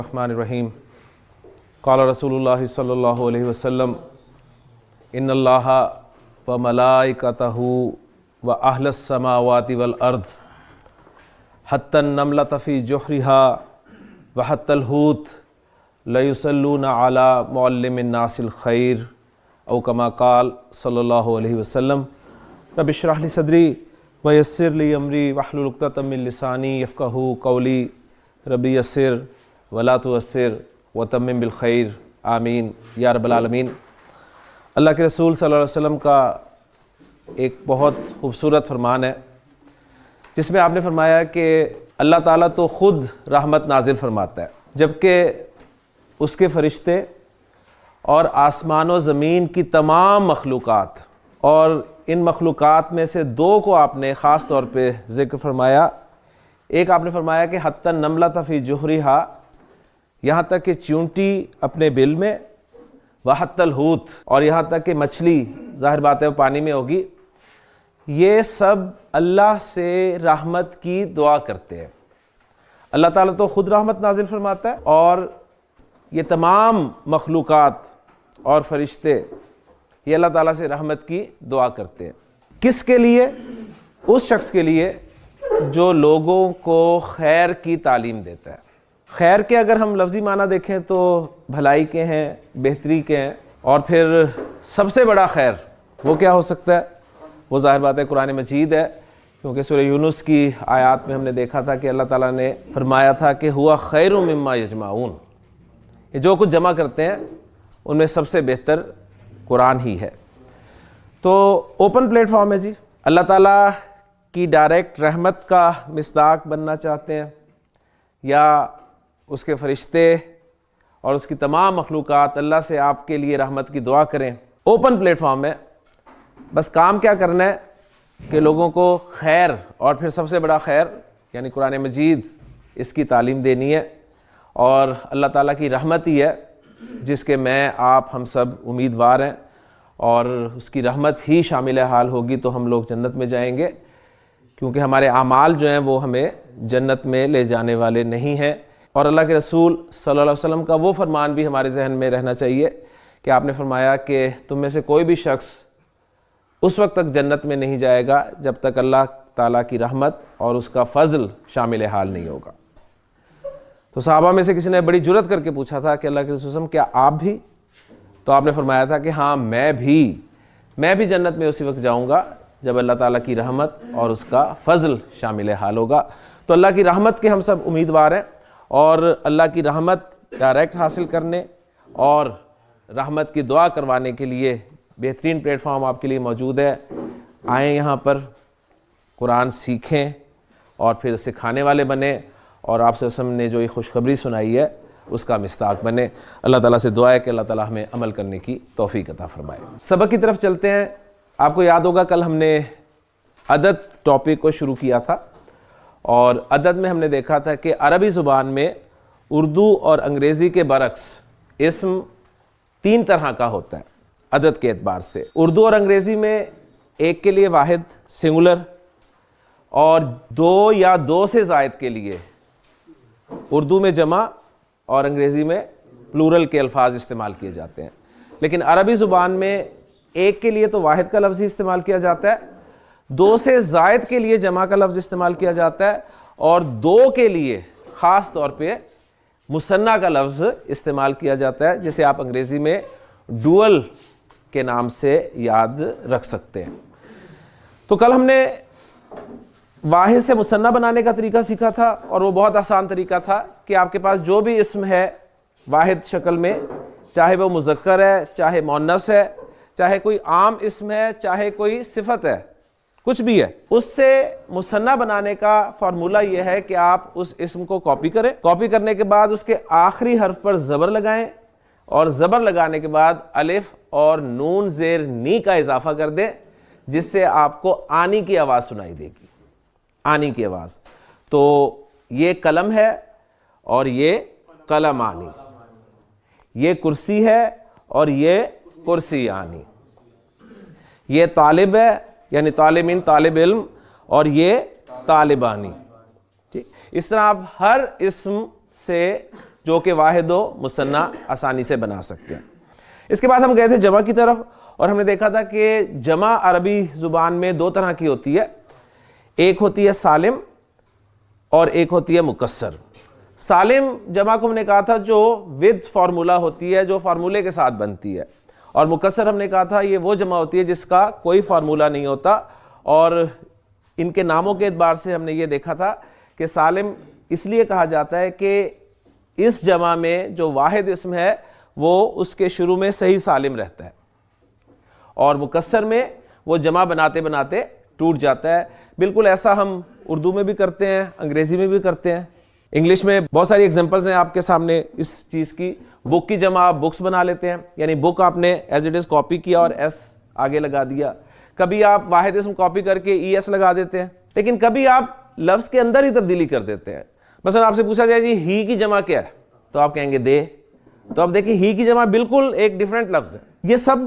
الرحمن الرحیم قال رسول اللہ صلی اللہ علیہ وسلم ان اللہ و ملائکتہ و اہل السماوات والارض حتی النملۃ فی جحرہا و حتی الحوت لیصلون علی معلم الناس الخیر او کما قال صلی اللہ علیہ وسلم رب اشرح لی صدری ویسر لی امری واحلل عقدۃ من لسانی یفقہوا قولی ربی یسر ولا تعسر وتمم بالخیر آمین یا رب العالمین۔ اللہ کے رسول صلی اللہ علیہ وسلم کا ایک بہت خوبصورت فرمان ہے جس میں آپ نے فرمایا کہ اللہ تعالیٰ تو خود رحمت نازل فرماتا ہے، جبکہ اس کے فرشتے اور آسمان و زمین کی تمام مخلوقات، اور ان مخلوقات میں سے دو کو آپ نے خاص طور پہ ذکر فرمایا۔ ایک آپ نے فرمایا کہ حتی النملۃ فی جحرہا، یہاں تک کہ چیونٹی اپنے بل میں، وحتی الحوت، اور یہاں تک کہ مچھلی، ظاہر بات ہے وہ پانی میں ہوگی، یہ سب اللہ سے رحمت کی دعا کرتے ہیں۔ اللہ تعالیٰ تو خود رحمت نازل فرماتا ہے، اور یہ تمام مخلوقات اور فرشتے یہ اللہ تعالیٰ سے رحمت کی دعا کرتے ہیں۔ کس کے لیے؟ اس شخص کے لیے جو لوگوں کو خیر کی تعلیم دیتا ہے۔ خیر کے اگر ہم لفظی معنی دیکھیں تو بھلائی کے ہیں، بہتری کے ہیں، اور پھر سب سے بڑا خیر وہ کیا ہو سکتا ہے؟ وہ ظاہر بات ہے قرآن مجید ہے، کیونکہ سورہ یونس کی آیات میں ہم نے دیکھا تھا کہ اللہ تعالیٰ نے فرمایا تھا کہ ہوا خیر مما یجمعون، یہ جو کچھ جمع کرتے ہیں ان میں سب سے بہتر قرآن ہی ہے۔ تو اوپن پلیٹ فارم ہے جی، اللہ تعالیٰ کی ڈائریکٹ رحمت کا مصداق بننا چاہتے ہیں، یا اس کے فرشتے اور اس کی تمام مخلوقات اللہ سے آپ کے لیے رحمت کی دعا کریں، اوپن پلیٹ فارم ہے۔ بس کام کیا کرنا ہے کہ لوگوں کو خیر، اور پھر سب سے بڑا خیر یعنی قرآن مجید، اس کی تعلیم دینی ہے، اور اللہ تعالیٰ کی رحمت ہی ہے جس کے میں آپ ہم سب امیدوار ہیں، اور اس کی رحمت ہی شامل حال ہوگی تو ہم لوگ جنت میں جائیں گے، کیونکہ ہمارے اعمال جو ہیں وہ ہمیں جنت میں لے جانے والے نہیں ہیں۔ اور اللہ کے رسول صلی اللہ علیہ وسلم کا وہ فرمان بھی ہمارے ذہن میں رہنا چاہیے کہ آپ نے فرمایا کہ تم میں سے کوئی بھی شخص اس وقت تک جنت میں نہیں جائے گا جب تک اللہ تعالیٰ کی رحمت اور اس کا فضل شامل حال نہیں ہوگا۔ تو صحابہ میں سے کسی نے بڑی جرات کر کے پوچھا تھا کہ اللہ کے رسول صلی اللہ علیہ وسلم کیا آپ بھی؟ تو آپ نے فرمایا تھا کہ ہاں میں بھی جنت میں اسی وقت جاؤں گا جب اللہ تعالیٰ کی رحمت اور اس کا فضل شامل حال ہوگا۔ تو اللہ کی رحمت کے ہم سب امیدوار ہیں، اور اللہ کی رحمت ڈائریکٹ حاصل کرنے اور رحمت کی دعا کروانے کے لیے بہترین پلیٹ فارم آپ کے لیے موجود ہے۔ آئیں یہاں پر، قرآن سیکھیں اور پھر سکھانے والے بنیں، اور آپ صلی اللہ علیہ وسلم نے جو یہ خوشخبری سنائی ہے اس کا مصداق بنے۔ اللہ تعالیٰ سے دعا ہے کہ اللہ تعالیٰ ہمیں عمل کرنے کی توفیق عطا فرمائے۔ سبق کی طرف چلتے ہیں۔ آپ کو یاد ہوگا کل ہم نے عدد ٹاپک کو شروع کیا تھا، اور عدد میں ہم نے دیکھا تھا کہ عربی زبان میں اردو اور انگریزی کے برعکس اسم تین طرح کا ہوتا ہے عدد کے اعتبار سے۔ اردو اور انگریزی میں ایک کے لیے واحد سنگولر، اور دو یا دو سے زائد کے لیے اردو میں جمع اور انگریزی میں پلورل کے الفاظ استعمال کیے جاتے ہیں، لیکن عربی زبان میں ایک کے لیے تو واحد کا لفظ ہی استعمال کیا جاتا ہے، دو سے زائد کے لیے جمع کا لفظ استعمال کیا جاتا ہے، اور دو کے لیے خاص طور پہ مثنیٰ کا لفظ استعمال کیا جاتا ہے، جسے آپ انگریزی میں ڈوئل کے نام سے یاد رکھ سکتے ہیں۔ تو کل ہم نے واحد سے مثنیٰ بنانے کا طریقہ سیکھا تھا، اور وہ بہت آسان طریقہ تھا کہ آپ کے پاس جو بھی اسم ہے واحد شکل میں، چاہے وہ مذکر ہے، چاہے مؤنث ہے، چاہے کوئی عام اسم ہے، چاہے کوئی صفت ہے، کچھ بھی ہے، اس سے مثنیٰ بنانے کا فارمولہ یہ ہے کہ آپ اس اسم کو کاپی کریں، کاپی کرنے کے بعد اس کے آخری حرف پر زبر لگائیں، اور زبر لگانے کے بعد الف اور نون زیر نی کا اضافہ کر دیں، جس سے آپ کو آنی کی آواز سنائی دے گی، آنی کی آواز۔ تو یہ قلم ہے اور یہ قلم آنی، یہ کرسی ہے اور یہ کرسی آنی، یہ طالب ہے یعنی طالبین طالب علم، اور یہ طالبانی۔ ٹھیک، اس طرح آپ ہر اسم سے جو کہ واحد و مثنیٰ آسانی سے بنا سکتے ہیں۔ اس کے بعد ہم گئے تھے جمع کی طرف، اور ہم نے دیکھا تھا کہ جمع عربی زبان میں دو طرح کی ہوتی ہے، ایک ہوتی ہے سالم اور ایک ہوتی ہے مکسر۔ سالم جمع کو ہم نے کہا تھا جو ود فارمولا ہوتی ہے، جو فارمولے کے ساتھ بنتی ہے، اور مکسر ہم نے کہا تھا یہ وہ جمع ہوتی ہے جس کا کوئی فارمولا نہیں ہوتا۔ اور ان کے ناموں کے اعتبار سے ہم نے یہ دیکھا تھا کہ سالم اس لیے کہا جاتا ہے کہ اس جمع میں جو واحد اسم ہے وہ اس کے شروع میں صحیح سالم رہتا ہے، اور مکسر میں وہ جمع بناتے بناتے ٹوٹ جاتا ہے۔ بالکل ایسا ہم اردو میں بھی کرتے ہیں، انگریزی میں بھی کرتے ہیں، انگلش میں بہت ساری ایگزامپلز ہیں آپ کے سامنے اس چیز کی۔ بک کی جمع آپ بکس بنا لیتے ہیں، یعنی بک آپ نے ایز اٹ از کاپی کیا اور ایس آگے لگا دیا۔ کبھی آپ واحد اسم کاپی کر کے ای ایس لگا دیتے ہیں، لیکن کبھی آپ لفظ کے اندر ہی تبدیلی کر دیتے ہیں۔ مثلا آپ سے پوچھا جائے جی ہی کی جمع کیا ہے، تو آپ کہیں گے دے، تو اب دیکھیں ہی کی جمع بالکل ایک ڈیفرنٹ لفظ ہے۔ یہ سب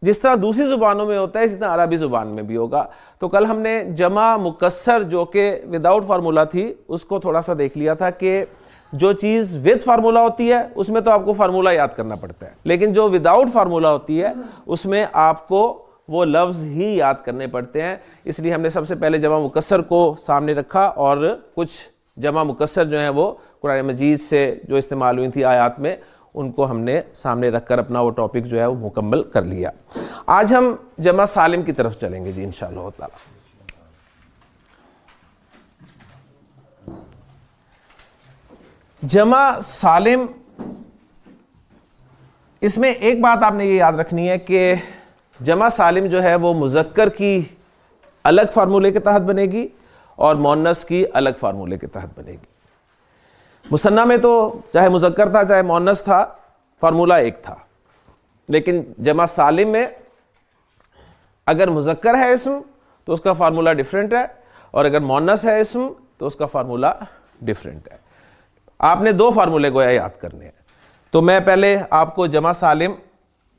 جس طرح دوسری زبانوں میں ہوتا ہے اس طرح عربی زبان میں بھی ہوگا۔ تو کل ہم نے جمع مکسر جو کہ وداؤٹ فارمولا تھی اس کو تھوڑا سا دیکھ لیا تھا کہ جو چیز ود فارمولا ہوتی ہے اس میں تو آپ کو فارمولا یاد کرنا پڑتا ہے، لیکن جو وداؤٹ فارمولا ہوتی ہے اس میں آپ کو وہ لفظ ہی یاد کرنے پڑتے ہیں۔ اس لیے ہم نے سب سے پہلے جمع مکسر کو سامنے رکھا، اور کچھ جمع مکسر جو ہیں وہ قرآن مجید سے جو استعمال ہوئی تھی آیات میں ان کو ہم نے سامنے رکھ کر اپنا وہ ٹاپک جو ہے وہ مکمل کر لیا۔ آج ہم جمع سالم کی طرف چلیں گے جی انشاءاللہ تعالی۔ جمع سالم، اس میں ایک بات آپ نے یہ یاد رکھنی ہے کہ جمع سالم جو ہے وہ مذکر کی الگ فارمولے کے تحت بنے گی اور مؤنث کی الگ فارمولے کے تحت بنے گی۔ مثنیٰ میں تو چاہے مذکر تھا چاہے مؤنث تھا فارمولہ ایک تھا، لیکن جمع سالم میں اگر مذکر ہے اسم تو اس کا فارمولہ ڈیفرنٹ ہے، اور اگر مؤنث ہے اسم تو اس کا فارمولہ ڈیفرنٹ ہے۔ آپ نے دو فارمولے گویا یاد کرنے ہیں۔ تو میں پہلے آپ کو جمع سالم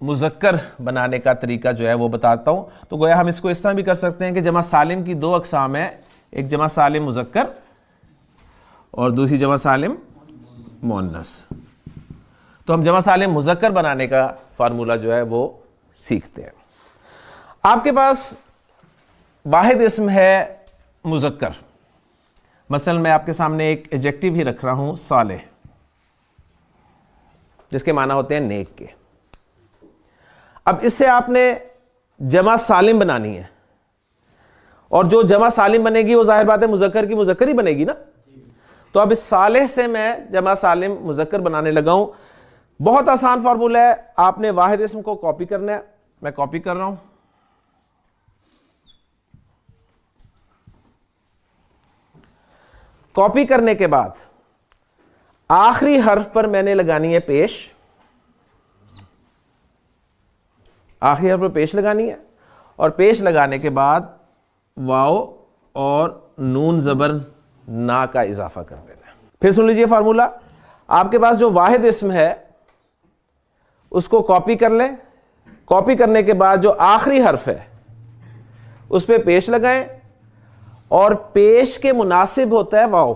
مذکر بنانے کا طریقہ جو ہے وہ بتاتا ہوں۔ تو گویا ہم اس کو اس طرح بھی کر سکتے ہیں کہ جمع سالم کی دو اقسام ہیں، ایک جمع سالم مذکر اور دوسری جمع سالم مؤنث۔ تو ہم جمع سالم مذکر بنانے کا فارمولہ جو ہے وہ سیکھتے ہیں۔ آپ کے پاس واحد اسم ہے مذکر، مثلا میں آپ کے سامنے ایک ایڈجیکٹو ہی رکھ رہا ہوں صالح، جس کے معنی ہوتے ہیں نیک کے۔ اب اس سے آپ نے جمع سالم بنانی ہے، اور جو جمع سالم بنے گی وہ ظاہر بات ہے مذکر کی مذکر ہی بنے گی نا۔ تو اب اس صالح سے میں جمع سالم مذکر بنانے لگا ہوں۔ بہت آسان فارمولہ ہے، آپ نے واحد اسم کو کاپی کرنا ہے، میں کاپی کر رہا ہوں۔ کاپی کرنے کے بعد آخری حرف پر میں نے لگانی ہے پیش، آخری حرف پر پیش لگانی ہے، اور پیش لگانے کے بعد واو اور نون زبر نا کا اضافہ کر دینا ہے۔ پھر سن لیجئے فارمولہ، آپ کے پاس جو واحد اسم ہے اس کو کاپی کر لیں، کاپی کرنے کے بعد جو آخری حرف ہے اس پہ پیش لگائیں، اور پیش کے مناسب ہوتا ہے واو،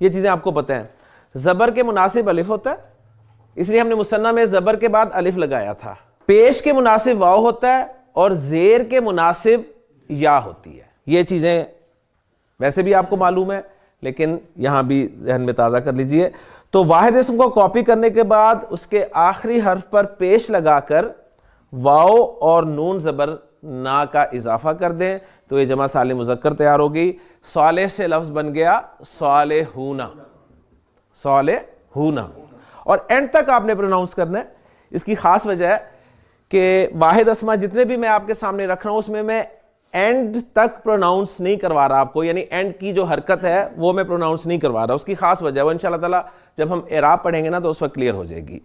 یہ چیزیں آپ کو پتہ ہیں۔ زبر کے مناسب الف ہوتا ہے، اس لیے ہم نے مثنیٰ میں زبر کے بعد الف لگایا تھا۔ پیش کے مناسب واو ہوتا ہے، اور زیر کے مناسب یا ہوتی ہے۔ یہ چیزیں ویسے بھی آپ کو معلوم ہے، لیکن یہاں بھی ذہن میں تازہ کر لیجئے۔ تو واحد اسم کو کاپی کرنے کے بعد اس کے آخری حرف پر پیش لگا کر واو اور نون زبر نا کا اضافہ کر دیں، تو یہ جمع سالم مذکر تیار ہو گئی۔ صالح سے لفظ بن گیا صالحون، صالحون، اور اینڈ تک آپ نے پروناؤنس کرنا ہے۔ اس کی خاص وجہ ہے کہ واحد اسما جتنے بھی میں آپ کے سامنے رکھ رہا ہوں اس میں میں اینڈ تک پروناؤنس نہیں کروا رہا آپ کو، یعنی اینڈ کی جو حرکت ہے وہ میں پروناؤنس نہیں کروا رہا۔ اس کی خاص وجہ ہے، وہ انشاءاللہ تعالی جب ہم اعراب پڑھیں گے نا تو اس وقت کلیئر ہو جائے گی۔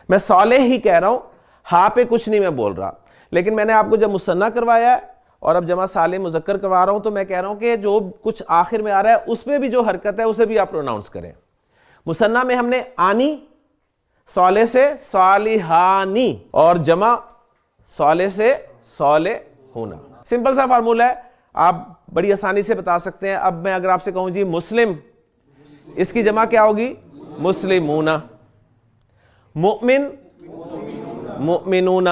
میں صالح ہی کہہ رہا ہوں، ہاں پہ کچھ نہیں میں بول رہا، لیکن میں نے آپ کو جب مثنیٰ کروایا ہے اور اب جمع سالم مذکر کروا رہا ہوں تو میں کہہ رہا ہوں کہ جو کچھ آخر میں آ رہا ہے اس میں بھی جو حرکت ہے اسے بھی آپ پروناؤنس کریں۔ مثنیٰ میں ہم نے آنی، صالح سے صالحانی، اور جمع صالح سے صالحون۔ سمپل سا فارمولہ ہے، آپ بڑی آسانی سے بتا سکتے ہیں۔ اب میں اگر آپ سے کہوں جی مسلم، اس کی جمع کیا ہوگی؟ مسلمون، مؤمن مؤمنون،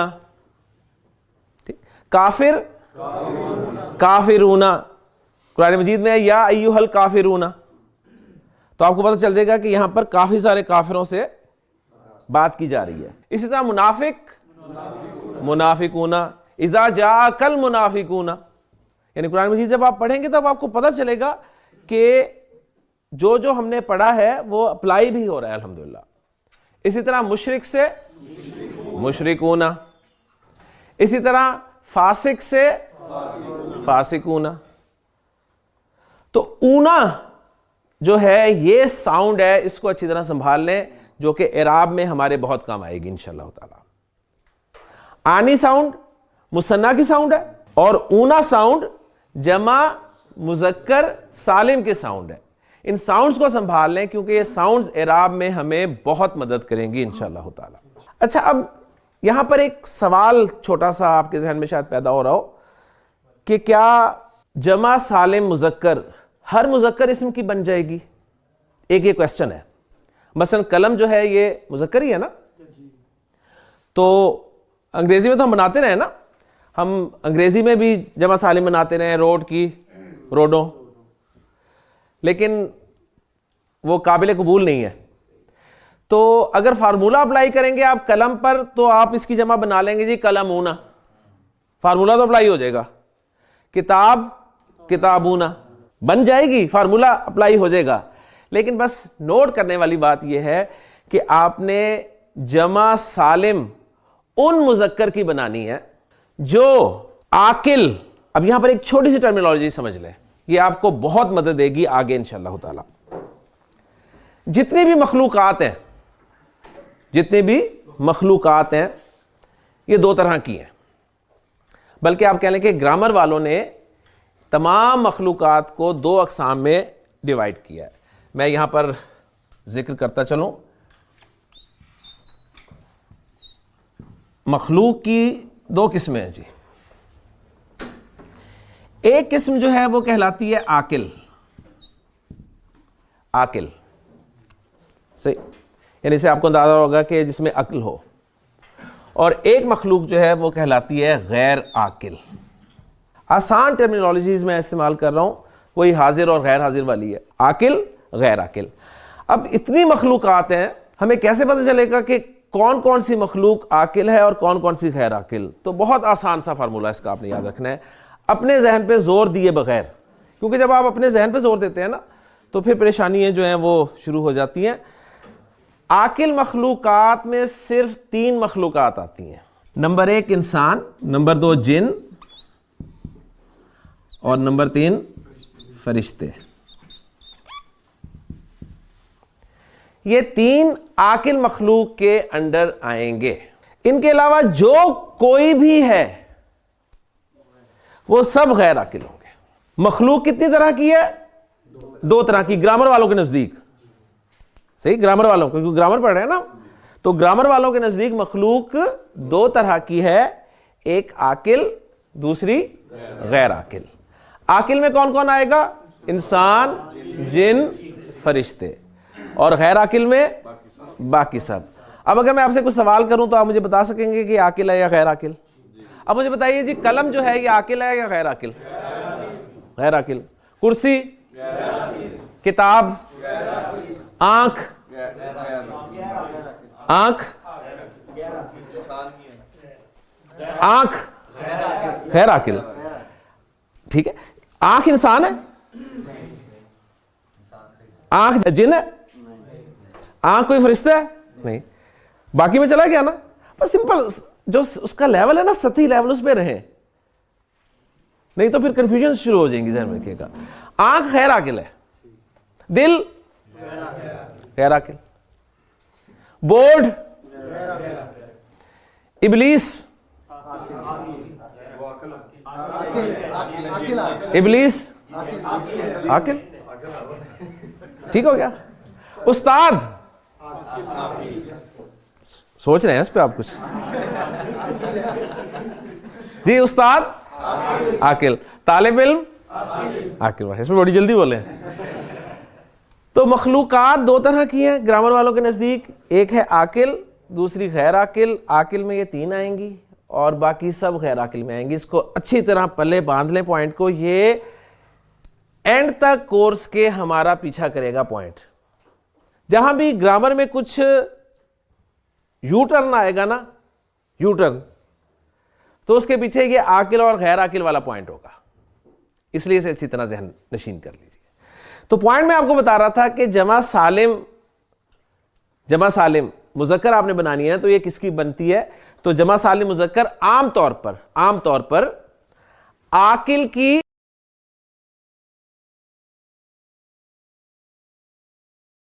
کافر کافرون. قرآن مجید میں یا ایھا الکافرون، تو آپ کو پتہ چل جائے گا کہ یہاں پر کافی سارے کافروں سے بات کی جا رہی ہے. اسی طرح منافق منافقون، اذا جاءک المنافقون. یعنی قرآن مجید جب آپ پڑھیں گے تب آپ کو پتہ چلے گا کہ جو ہم نے پڑھا ہے وہ اپلائی بھی ہو رہا ہے الحمدللہ. اسی طرح مشرک سے مشرکون، اسی طرح فاسق سے فاسقون. تو اونا جو ہے یہ ساؤنڈ ہے، اس کو اچھی طرح سنبھال لیں، جو کہ اعراب میں ہمارے بہت کام آئے گی انشاءاللہ تعالی. آنی ساؤنڈ مثنیٰ کی ساؤنڈ ہے، اور اونا ساؤنڈ جمع مذکر سالم کی ساؤنڈ ہے. ان ساؤنڈز کو سنبھال لیں کیونکہ یہ ساؤنڈز اعراب میں ہمیں بہت مدد کریں گی انشاءاللہ تعالی. اچھا، اب یہاں پر ایک سوال چھوٹا سا آپ کے ذہن میں شاید پیدا ہو رہا ہو کہ کیا جمع سالم مذکر ہر مذکر اسم کی بن جائے گی؟ ایک یہ کویسچن ہے. مثلا قلم جو ہے یہ مذکر ہی ہے نا، تو انگریزی میں تو ہم بناتے رہے نا، ہم انگریزی میں بھی جمع سالم بناتے رہے، روڈ کی روڈوں، لیکن وہ قابل قبول نہیں ہے. تو اگر فارمولہ اپلائی کریں گے آپ قلم پر تو آپ اس کی جمع بنا لیں گے جی قلمون، فارمولہ تو اپلائی ہو جائے گا. کتاب کتابون بن جائے گی، فارمولہ اپلائی ہو جائے گا. لیکن بس نوٹ کرنے والی بات یہ ہے کہ آپ نے جمع سالم ان مذکر کی بنانی ہے جو عاقل. اب یہاں پر ایک چھوٹی سی ٹرمینالوجی سمجھ لیں، یہ آپ کو بہت مدد دے گی آگے انشاءاللہ تعالی. جتنی بھی مخلوقات ہیں یہ دو طرح کی ہیں، بلکہ آپ کہہ لیں کہ گرامر والوں نے تمام مخلوقات کو دو اقسام میں ڈیوائیڈ کیا ہے. میں یہاں پر ذکر کرتا چلوں. مخلوق کی دو قسمیں ہیں جی. ایک قسم جو ہے وہ کہلاتی ہے عاقل. عاقل صحیح، یعنی اسے آپ کو اندازہ ہوگا کہ جس میں عقل ہو. اور ایک مخلوق جو ہے وہ کہلاتی ہے غیر عاقل. آسان ٹرمینالوجیز میں استعمال کر رہا ہوں، وہی حاضر اور غیر حاضر والی ہے، عاقل غیر عاقل. اب اتنی مخلوقات ہیں، ہمیں کیسے پتہ چلے گا کہ کون کون سی مخلوق عاقل ہے اور کون کون سی غیر عاقل؟ تو بہت آسان سا فارمولہ اس کا آپ نے یاد رکھنا ہے، اپنے ذہن پہ زور دیے بغیر. کیونکہ جب آپ اپنے ذہن پہ زور دیتے ہیں نا تو پھر پریشانیاں جو ہیں وہ شروع ہو جاتی ہیں. عاقل مخلوقات میں صرف 3 مخلوقات آتی ہیں. نمبر 1 انسان، نمبر 2 جن، اور نمبر 3 فرشتے. یہ 3 عاقل مخلوق کے انڈر آئیں گے. ان کے علاوہ جو کوئی بھی ہے وہ سب غیر عاقل ہوں گے. مخلوق کتنی طرح کی ہے؟ 2 طرح کی، گرامر والوں کے نزدیک. صحیح، گرامر والوں کو، کیونکہ گرامر پڑھ رہے ہیں نا، تو گرامر والوں کے نزدیک مخلوق 2 طرح کی ہے، ایک عاقل، دوسری غیر عاقل. عاقل میں کون کون آئے گا؟ انسان، جن، فرشتے. اور غیر عاقل میں باقی سب. اب اگر میں آپ سے کچھ سوال کروں تو آپ مجھے بتا سکیں گے کہ عاقل ہے یا غیر عاقل؟ اب مجھے بتائیے جی، قلم جو ہے یہ عاقل ہے یا غیر عاقل؟ غیر عاقل. کرسی، کتاب، آنکھ، آنکھ غیر عاقل. ٹھیک ہے، آنکھ انسان ہے؟ آنکھ جن ہے؟ آنکھ کوئی فرشتہ ہے؟ نہیں. باقی میں چلا گیا نا. بس سمپل، جو اس کا لیول ہے نا، سطحی لیول، اس پہ رہیں، نہیں تو پھر کنفیوژن شروع ہو جائیں گی ذہن میں رکھیے گا. آنکھ غیر عاقل ہے، دل غیر عاقل، بورڈ، ابلیس عاقل. ٹھیک ہو گیا. استاد، سوچ رہے ہیں اس پہ آپ کچھ؟ جی استاد عاقل، طالب علم عاقل. اس میں بڑی جلدی بولے. تو مخلوقات دو طرح کی ہیں گرامر والوں کے نزدیک، ایک ہے عاقل، دوسری غیر عاقل. عاقل میں یہ 3 آئیں گی اور باقی سب غیر عاقل میں آئیں گی. اس کو اچھی طرح پلے باندھ لیں پوائنٹ کو، یہ اینڈ تک کورس کے ہمارا پیچھا کرے گا پوائنٹ. جہاں بھی گرامر میں کچھ یو ٹرن آئے گا نا، یو ٹرن، تو اس کے پیچھے یہ عاقل اور غیر عاقل والا پوائنٹ ہوگا، اس لیے اسے اچھی طرح ذہن نشین کر لیجیے. تو پوائنٹ میں آپ کو بتا رہا تھا کہ جمع سالم مذکر آپ نے بنانی ہے تو یہ کس کی بنتی ہے؟ تو جمع سالم مذکر عام طور پر عاقل کی